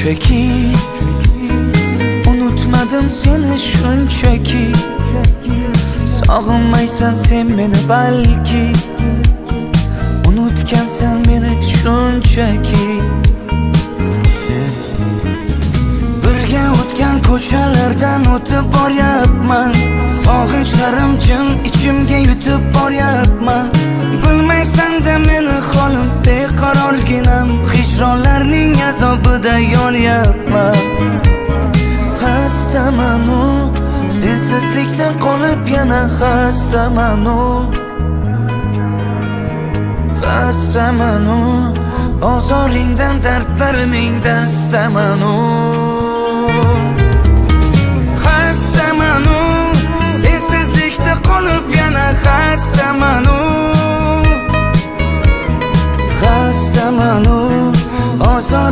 shunchaki unutmadim seni shunchaki sog'inmaysan sen meni balki unutgansan meni shunchaki birga o'tgan ko'chalardan o'tib boryapman sog'inchlarim jim ichimga yutib boryapman bilmaysan-da meni holim beqarorginam hijronlarning azobida yonyapman xastamanu sensizlikdan qolib yana xastamanu xastamanu ozoringdan dardlariming dastamanu xastamanu sensizlikda qolib yana xastamanu xastamanu ozor